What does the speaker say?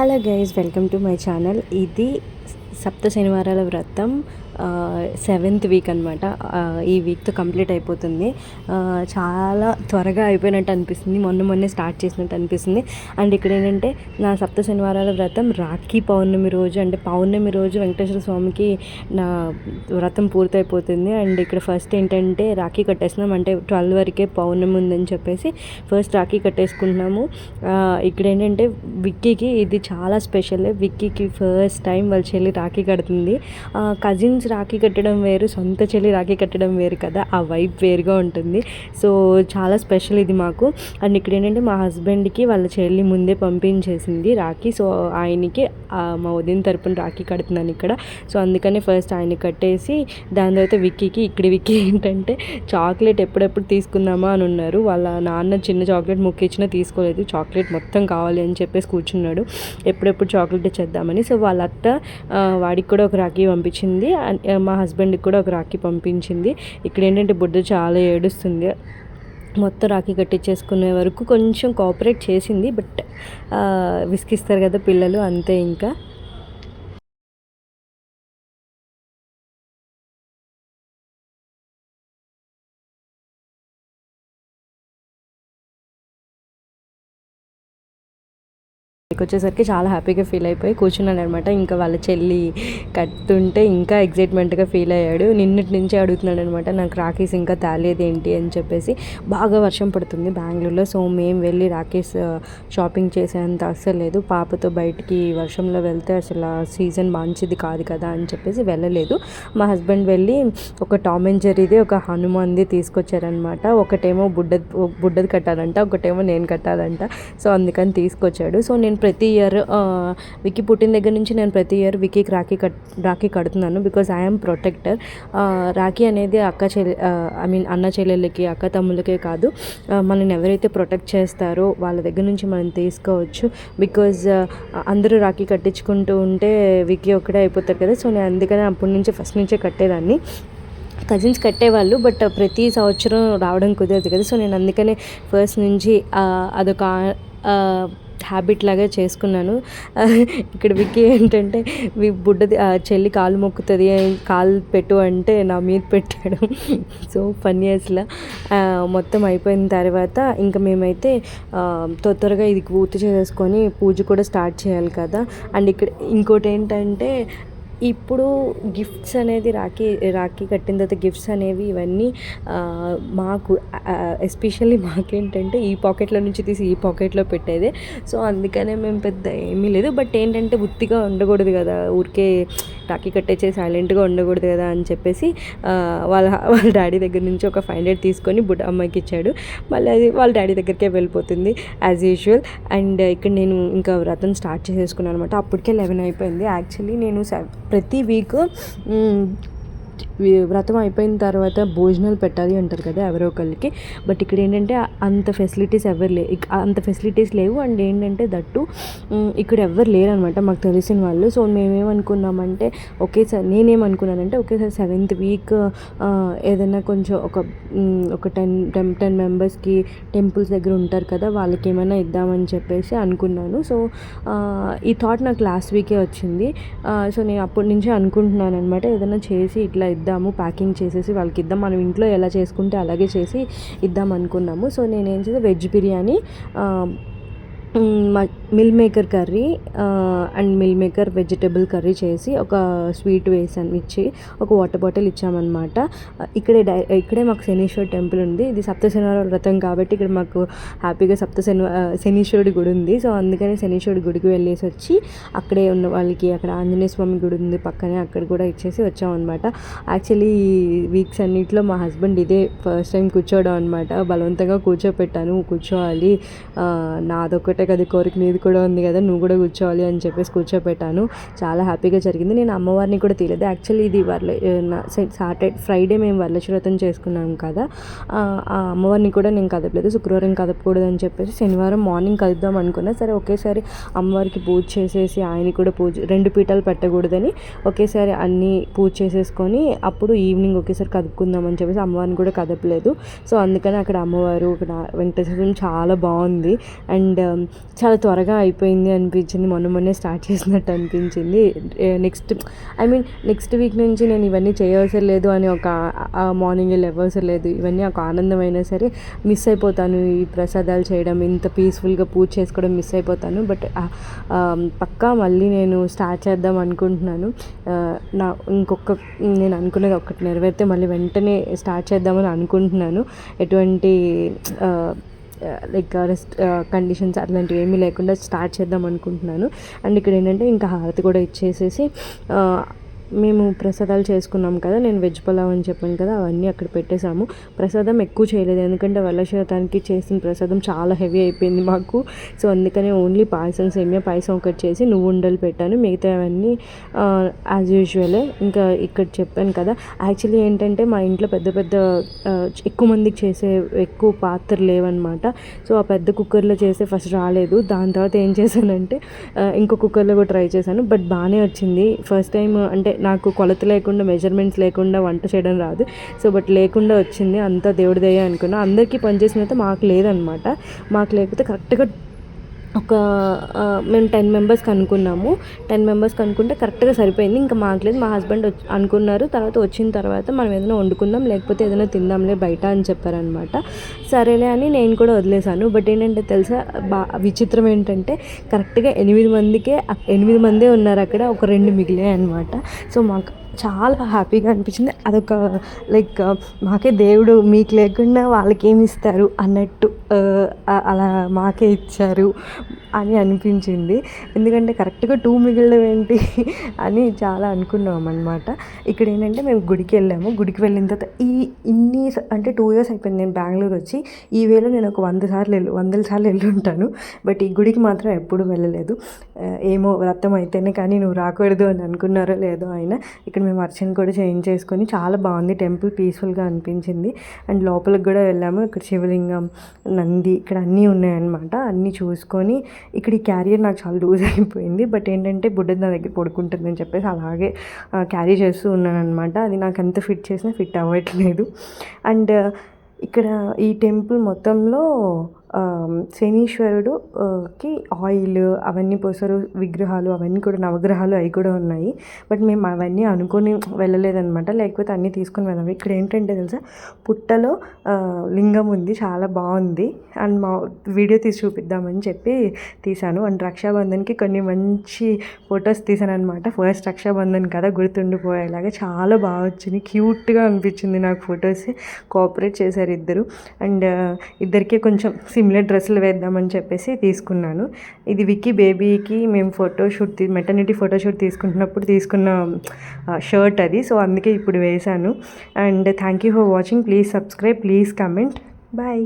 Hello guys, welcome to my channel. ఇది సప్త శనివారాల వ్రతం 7th వీక్ అనమాట. ఈ వీక్తో కంప్లీట్ అయిపోతుంది. చాలా త్వరగా అయిపోయినట్టు అనిపిస్తుంది, మొన్నే స్టార్ట్ చేసినట్టు అనిపిస్తుంది. అండ్ ఇక్కడ ఏంటంటే నా సప్త శనివారాల వ్రతం రాఖీ పౌర్ణమి రోజు, అంటే పౌర్ణమి రోజు వెంకటేశ్వర స్వామికి నా వ్రతం పూర్తయిపోతుంది. అండ్ ఇక్కడ ఫస్ట్ ఏంటంటే రాఖీ కట్టేస్తున్నాం, అంటే 12 వరకే పౌర్ణమి ఉందని చెప్పేసి ఫస్ట్ రాఖీ కట్టేసుకుంటున్నాము. ఇక్కడ ఏంటంటే విక్కీకి ఇది చాలా స్పెషల్. విక్కీకి ఫస్ట్ టైం వాళ్ళ చెల్లి రాఖీ కడుతుంది. కజిన్స్ రాఖీ కట్టడం వేరు, సొంత చెల్లి రాఖీ కట్టడం వేరు కదా, ఆ వైబ్ వేరుగా ఉంటుంది. సో చాలా స్పెషల్ ఇది మాకు. అండ్ ఇక్కడ ఏంటంటే మా హస్బెండ్కి వాళ్ళ చెల్లి ముందే పంపించేసింది రాఖీ. సో ఆయనకి మా వదిన తరపున రాఖీ కడుతున్నాను ఇక్కడ. సో అందుకని ఫస్ట్ ఆయన కట్టేసి దాని తర్వాత విక్కీకి, ఇక్కడ విక్కీ ఏంటంటే చాక్లెట్ ఎప్పుడెప్పుడు తీసుకుందామా అని ఉన్నారు. వాళ్ళ నాన్న చిన్న చాక్లెట్ ముక్కిచ్చినా తీసుకోలేదు, చాక్లెట్ మొత్తం కావాలి అని చెప్పేసి కూర్చున్నాడు, ఎప్పుడెప్పుడు చాక్లెట్ ఇచ్చేద్దామని. సో వాళ్ళ అత్త వాడికి కూడా ఒక రాఖీ పంపించింది, మా హస్బెండ్కి కూడా ఒక రాఖీ పంపించింది. ఇక్కడ ఏంటంటే బుడ్డ చాలా ఏడుస్తుంది. మొత్తం రాఖీ కట్టించేసుకునే వరకు కొంచెం కోఆపరేట్ చేసింది, బట్ విసిగిస్తారు కదా పిల్లలు, అంతే ఇంకా. వచ్చేసరికి చాలా హ్యాపీగా ఫీల్ అయిపోయి కూర్చున్నాడు అనమాట. ఇంకా వాళ్ళ చెల్లి కట్టుతుంటే ఇంకా ఎగ్జైట్మెంట్గా ఫీల్ అయ్యాడు. నిన్నటి నుంచి అడుగుతున్నాడు అనమాట, నాకు రాఖీస్ ఇంకా తేలేదు ఏంటి అని చెప్పేసి. బాగా వర్షం పడుతుంది బెంగళూరులో, సో మేము వెళ్ళి రాఖీస్ షాపింగ్ చేసేంత అస్సలు లేదు. పాపతో బయటికి వర్షంలో వెళ్తే అసలు సీజన్ మంచిది కాదు కదా అని చెప్పేసి వెళ్ళలేదు. మా హస్బెండ్ వెళ్ళి ఒక టామ్ అండ్ జెర్రీది, ఒక హనుమాన్ది తీసుకొచ్చారనమాట. ఒకటేమో బుడ్డది కట్టాలంట, ఒకటేమో నేను కట్టాలంట. సో అందుకని తీసుకొచ్చాడు. సో నేను ప్రతి ఇయర్ విక్కీ పుట్టిన దగ్గర నుంచి నేను ప్రతి ఇయర్ విక్కీకి రాఖీ కడుతున్నాను, బికాజ్ ఐఎమ్ ప్రొటెక్టర్. రాఖీ అనేది అన్న చెల్లెళ్ళకి, అక్క తమ్ముళ్ళకే కాదు, మనల్ని ఎవరైతే ప్రొటెక్ట్ చేస్తారో వాళ్ళ దగ్గర నుంచి మనం తీసుకోవచ్చు. బికాజ్ అందరూ రాఖీ కట్టించుకుంటూ ఉంటే విక్కీ ఒక్కడే అయిపోతారు కదా. సో నేను అందుకని అప్పటి నుంచి ఫస్ట్ నుంచే కట్టేదాన్ని. కజిన్స్ కట్టేవాళ్ళు, బట్ ప్రతి సంవత్సరం రావడం కుదరదు కదా. సో నేను అందుకనే ఫస్ట్ నుంచి అదొక హ్యాబిట్ లాగా చేసుకున్నాను. ఇక్కడ విక్కీ ఏంటంటే బుడ్డది చెల్లి కాలు మొక్కుతుంది, కాలు పెట్టు అంటే నా మీద పెట్టాడు. సో ఫన్నీ అసలు. మొత్తం అయిపోయిన తర్వాత ఇంకా మేమైతే త్వరగా ఇది పూర్తి చేసుకొని పూజ కూడా స్టార్ట్ చేయాలి కదా. అండ్ ఇక్కడ ఇంకోటి ఏంటంటే ఇప్పుడు గిఫ్ట్స్ అనేది రాఖీ కట్టిన తర్వాత గిఫ్ట్స్ అనేవి ఇవన్నీ మాకు ఎస్పెషల్లీ మాకేంటంటే ఈ పాకెట్లో నుంచి తీసి ఈ పాకెట్లో పెట్టేదే. సో అందుకనే మేము పెద్ద ఏమీ లేదు, బట్ ఏంటంటే ఉత్తిగా ఉండకూడదు కదా, ఊరికే రాఖీ కట్టేసి సైలెంట్గా ఉండకూడదు కదా అని చెప్పేసి వాళ్ళ డాడీ దగ్గర నుంచి ఒక 500 తీసుకొని బుడ్డ అమ్మాయికి ఇచ్చాడు. మళ్ళీ అది వాళ్ళ డాడీ దగ్గరికే వెళ్ళిపోతుంది యాజ్ యూజువల్. అండ్ ఇక్కడ నేను ఇంకా వ్రతం స్టార్ట్ చేసేసుకున్నాను అనమాట. అప్పటికే 11 అయిపోయింది. యాక్చువల్లీ నేను ప్రతి వీక్ వ్రతం అయిపోయిన తర్వాత భోజనాలు పెట్టాలి అంటారు కదా ఎవరో ఒకరికి, బట్ ఇక్కడ ఏంటంటే అంత ఫెసిలిటీస్ అంత ఫెసిలిటీస్ లేవు. అండ్ ఏంటంటే దట్టు ఇక్కడ ఎవరు లేరు అనమాట మాకు తెలిసిన వాళ్ళు. సో మేమేమనుకున్నామంటే నేనేమనుకున్నానంటే ఒకేసారి 7th వీక్ ఏదైనా కొంచెం ఒక 10 మెంబర్స్కి టెంపుల్స్ దగ్గర ఉంటారు కదా, వాళ్ళకి ఏమైనా ఇద్దామని చెప్పేసి అనుకున్నాను. సో ఈ థాట్ నాకు లాస్ట్ వీకే వచ్చింది. సో నేను అప్పటి నుంచి అనుకుంటున్నాను అనమాట, ఏదైనా చేసి ఇట్లా ఇద్దాము, ప్యాకింగ్ చేసేసి వాళ్ళకి ఇద్దాం, మనం ఇంట్లో ఎలా చేసుకుంటే అలాగే చేసి ఇద్దాం అనుకున్నాము. సో నేనేం చేసి veg biryani, meal maker curry and meal maker vegetable curry చేసి ఒక స్వీట్ వేసాను, ఇచ్చి ఒక వాటర్ బాటిల్ ఇచ్చామన్నమాట. ఇక్కడే మాకు శనీశ్వర టెంపుల్ ఉంది. ఇది సప్త శనివారాల వ్రతం కాబట్టి ఇక్కడ మాకు హ్యాపీగా శనీశ్వరుడి గుడి ఉంది. సో అందుకని శనీశ్వరుడి గుడికి వెళ్ళేసి వచ్చి అక్కడే ఉన్న వాళ్ళకి, అక్కడ ఆంజనేయ స్వామి గుడి ఉంది పక్కనే, అక్కడ కూడా ఇచ్చేసి వచ్చామన్నమాట. యాక్చువల్లీ వీక్స్ అన్నింటిలో మా హస్బెండ్ ఇదే ఫస్ట్ టైం కూర్చోవడం అనమాట. బలవంతంగా కూర్చోపెట్టాను, కూర్చోవాలి, నాదొకటి కదా కోరిక, నీది కూడా ఉంది కదా, నువ్వు కూడా కూర్చోవాలి అని చెప్పేసి కూర్చోపెట్టాను. చాలా హ్యాపీగా జరిగింది. నేను అమ్మవారిని కూడా తీయలేదు. యాక్చువల్లీ ఇది ఫ్రైడే మేము వరలక్ష్మి వ్రతం చేసుకున్నాం కదా, ఆ అమ్మవారిని కూడా నేను కదపలేదు. శుక్రవారం కదపకూడదు అని చెప్పేసి శనివారం మార్నింగ్ కలుద్దాం అనుకున్నా. సరే ఒకేసారి అమ్మవారికి పూజ చేసేసి ఆయన కూడా 2 పీఠాలు పెట్టకూడదని ఒకేసారి అన్నీ పూజ చేసేసుకొని అప్పుడు ఈవినింగ్ ఒకేసారి కదుపుకుందాం అని చెప్పేసి అమ్మవారిని కూడా కదపలేదు. సో అందుకని అక్కడ అమ్మవారు, అక్కడ వెంకటేశ్వర చాలా బాగుంది. అండ్ చాలా త్వరగా అయిపోయింది అనిపించింది. మొన్నే స్టార్ట్ చేసినట్టు అనిపించింది. నెక్స్ట్ వీక్ నుంచి నేను ఇవన్నీ చేయవసరం లేదు అని ఒక మార్నింగ్ లేవవసరం లేదు. ఇవన్నీ ఒక ఆనందమైనా సరే మిస్ అయిపోతాను. ఈ ప్రసాదాలు చేయడం, ఇంత పీస్ఫుల్గా పూజ చేసుకోవడం మిస్ అయిపోతాను. బట్ పక్కా మళ్ళీ నేను స్టార్ట్ చేద్దాం అనుకుంటున్నాను. నేను అనుకున్నది ఒకటి నెరవేరితే మళ్ళీ వెంటనే స్టార్ట్ చేద్దామని అనుకుంటున్నాను. ఎటువంటి రెస్ట్ కండిషన్స్ అట్లాంటివి ఏమీ లేకుండా స్టార్ట్ చేద్దాం అనుకుంటున్నాను. అండ్ ఇక్కడ ఏంటంటే ఇంకా హారతి కూడా ఇచ్చేసేసి మేము ప్రసాదాలు చేసుకున్నాం కదా, నేను వెజ్ పులావ్ అని చెప్పాను కదా, అవన్నీ అక్కడ పెట్టేశాము. ప్రసాదం ఎక్కువ చేయలేదు, ఎందుకంటే వరలక్ష్మి చేసిన ప్రసాదం చాలా హెవీ అయిపోయింది మాకు. సో అందుకనే ఓన్లీ సేమియా పాయసం ఒకటి చేసి నువ్వు ఉండలు పెట్టాను. మిగతా అవన్నీ యాజ్ యూజువలే. ఇంకా ఇక్కడ చెప్పాను కదా, యాక్చువల్లీ ఏంటంటే మా ఇంట్లో పెద్ద ఎక్కువ మందికి చేసే ఎక్కువ పాత్రలు లేవన్నమాట. సో ఆ పెద్ద కుక్కర్లో చేస్తే ఫస్ట్ రాలేదు. దాని తర్వాత ఏం చేశానంటే ఇంకో కుక్కర్లో కూడా ట్రై చేశాను. బట్ బాగానే వచ్చింది. ఫస్ట్ టైం అంటే నాకు కొలత లేకుండా, మెజర్మెంట్స్ లేకుండా వంట చేయడం రాదు. సో బట్ లేకుండా వచ్చింది. అంతా దేవుడి దయ అనుకున్నా. అందరికీ పనిచేసినైతే మాకు లేదనమాట. మాకు లేకపోతే కరెక్ట్గా మేము 10 మెంబర్స్కి అనుకున్నాము. 10 మెంబర్స్కి అనుకుంటే కరెక్ట్గా సరిపోయింది. ఇంకా మాకు లేదు. మా హస్బెండ్ అనుకున్నారు. వచ్చిన తర్వాత మనం ఏదైనా వండుకుందాం, లేకపోతే ఏదైనా తిందాంలే బయట అని చెప్పారనమాట. సరేలే అని నేను కూడా వదిలేశాను. బట్ ఏంటంటే తెలుసా, విచిత్రం ఏంటంటే కరెక్ట్గా 8 మందే ఉన్నారు అక్కడ. ఒక 2 మిగిలాయి అనమాట. సో మాకు చాలా హ్యాపీగా అనిపించింది. అదొక మాకే దేవుడు మీకు లేకుండా వాళ్ళకి ఏమి ఇస్తారు అన్నట్టు అలా మాకే ఇచ్చారు అని అనిపించింది. ఎందుకంటే కరెక్ట్గా 2 మిగిలినవి ఏంటి అని చాలా అనుకున్నాం అనమాట. ఇక్కడ ఏంటంటే మేము గుడికి వెళ్ళాము. గుడికి వెళ్ళిన తర్వాత అంటే 2 years అయిపోయింది నేను బెంగళూరు వచ్చి. ఈ వేళ నేను ఒక 100 సార్లు వెళ్ళి ఉంటాను. బట్ ఈ గుడికి మాత్రం ఎప్పుడూ వెళ్ళలేదు. ఏమో వ్రతం అయితేనే కానీ నువ్వు రాకూడదు అని అనుకున్నారో లేదో అయినా. ఇక్కడ మేము అర్చన కూడా చేసుకొని చాలా బాగుంది. టెంపుల్ పీస్ఫుల్గా అనిపించింది. అండ్ లోపలికి కూడా వెళ్ళాము. ఇక్కడ శివలింగం, నంది ఇక్కడ అన్నీ ఉన్నాయన్నమాట. అన్నీ చూసుకొని ఇక్కడ ఈ క్యారియర్ నాకు చాలా లూజ్ అయిపోయింది. బట్ ఏంటంటే బుడ్డ నా దగ్గర పడుకుంటుందని చెప్పేసి అలాగే క్యారీ చేస్తూ ఉన్నాను అనమాట. అది నాకు ఎంత ఫిట్ చేసినా ఫిట్ అవ్వట్లేదు. అండ్ ఇక్కడ ఈ టెంపుల్ మొత్తంలో శనీశ్వరుడుకి ఆయిల్ అవన్నీ పోసారు. విగ్రహాలు అవన్నీ కూడా నవగ్రహాలు అవి కూడా ఉన్నాయి. బట్ మేము అవన్నీ అనుకొని వెళ్ళలేదన్నమాట. లేకపోతే అన్నీ తీసుకొని వెళ్ళాము. ఇక్కడ ఏంటంటే తెలుసా, పుట్టలో లింగం ఉంది, చాలా బాగుంది. అండ్ మా వీడియో తీసి చూపిద్దామని చెప్పి తీశాను. అండ్ రక్షాబంధన్కి కొన్ని మంచి ఫొటోస్ తీసాను అనమాట. ఫస్ట్ రక్షాబంధన్ కదా, గుర్తుండిపోయేలాగా చాలా బాగా వచ్చింది. క్యూట్గా అనిపించింది నాకు ఫొటోస్. కోఆపరేట్ చేశారు ఇద్దరు. అండ్ ఇద్దరికి కొంచెం సిమిలర్ డ్రెస్సులు వేద్దామని చెప్పేసి తీసుకున్నాను. ఇది విక్కీ బేబీకి మేము మెటర్నిటీ ఫోటోషూట్ తీసుకుంటున్నప్పుడు తీసుకున్న షర్ట్ అది. సో అందుకే ఇప్పుడు వేశాను. And thank you for watching. Please subscribe, please comment. Bye.